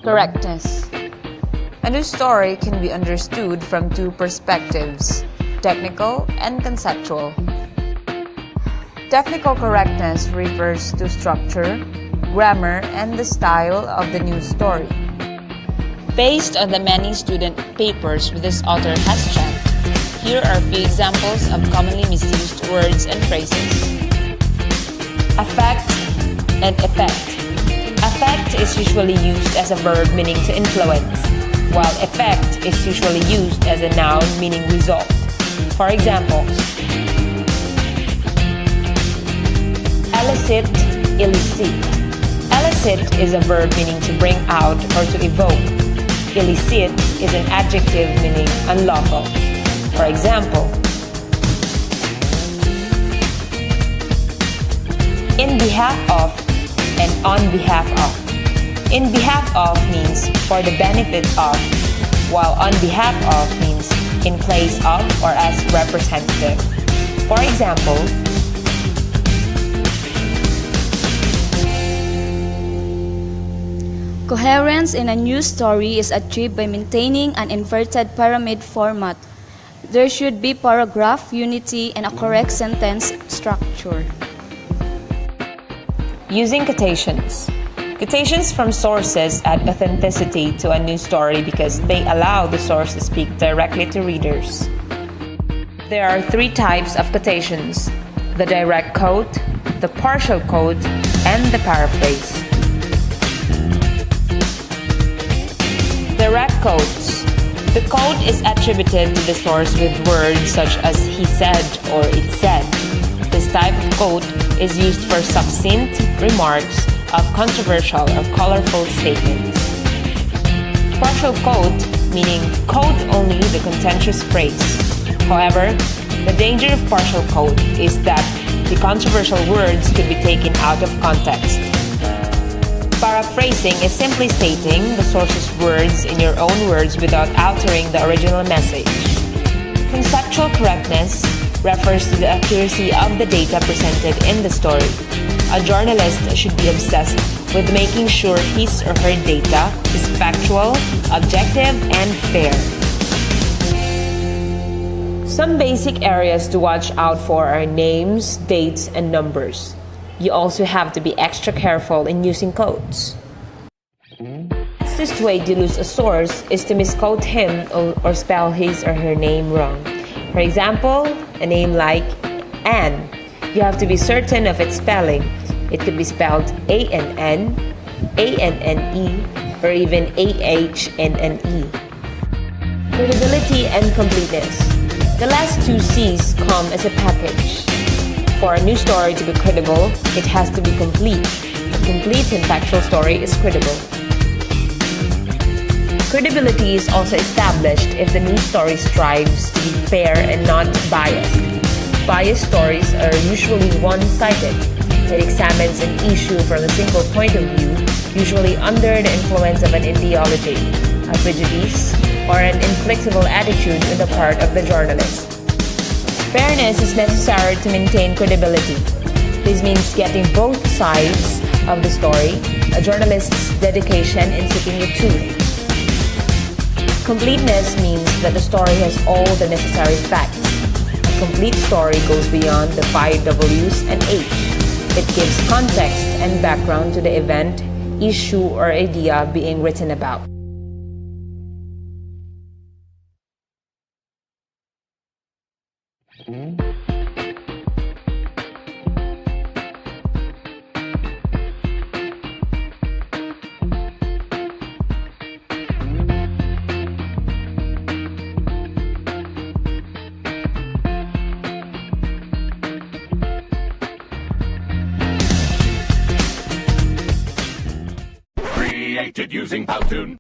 Correctness. A new story can be understood from two perspectives, technical and conceptual. Technical correctness refers to structure, grammar, and the style of the news story. Based on the many student papers this author has checked, here are a few examples of commonly misused words and phrases. Affect and effect. Affect is usually used as a verb meaning to influence, while effect is usually used as a noun meaning result. For examples, elicit, elicit. Elicit is a verb meaning to bring out or to evoke. Illicit is an adjective meaning unlawful. For example, in behalf of and on behalf of. In behalf of means for the benefit of, while on behalf of means in place of or as representative. For example, coherence in a news story is achieved by maintaining an inverted pyramid format. There should be paragraph unity and a correct sentence structure. Using quotations. Quotations from sources add authenticity to a news story because they allow the source to speak directly to readers. There are three types of quotations: the direct quote, the partial quote, and the paraphrase. Direct quotes. The quote is attributed to the source with words such as he said or it said. This type of quote is used for succinct remarks of controversial or colorful statements. Partial quote, meaning quote only the contentious phrase. However, the danger of partial quote is that the controversial words could be taken out of context. Paraphrasing is simply stating the source's words in your own words without altering the original message. Conceptual correctness refers to the accuracy of the data presented in the story. A journalist should be obsessed with making sure his or her data is factual, objective, and fair. Some basic areas to watch out for are names, dates, and numbers. You also have to be extra careful in using quotes. The fastest way to lose a source is to misquote him or spell his or her name wrong. For example, a name like Anne. You have to be certain of its spelling. It could be spelled A-N-N, A-N-N-E, or even A-H-N-N-E. Credibility and completeness. The last two C's come as a package. For a news story to be credible, it has to be complete. A complete and factual story is credible. Credibility is also established if the news story strives to be fair and not biased. Biased stories are usually one-sided. It examines an issue from a single point of view, usually under the influence of an ideology, a prejudice, or an inflexible attitude on the part of the journalist. Fairness is necessary to maintain credibility. This means getting both sides of the story, a journalist's dedication in seeking the truth. Completeness means that the story has all the necessary facts. A complete story goes beyond the 5 W's and H. It gives context and background to the event, issue, or idea being written about. Created using Powtoon.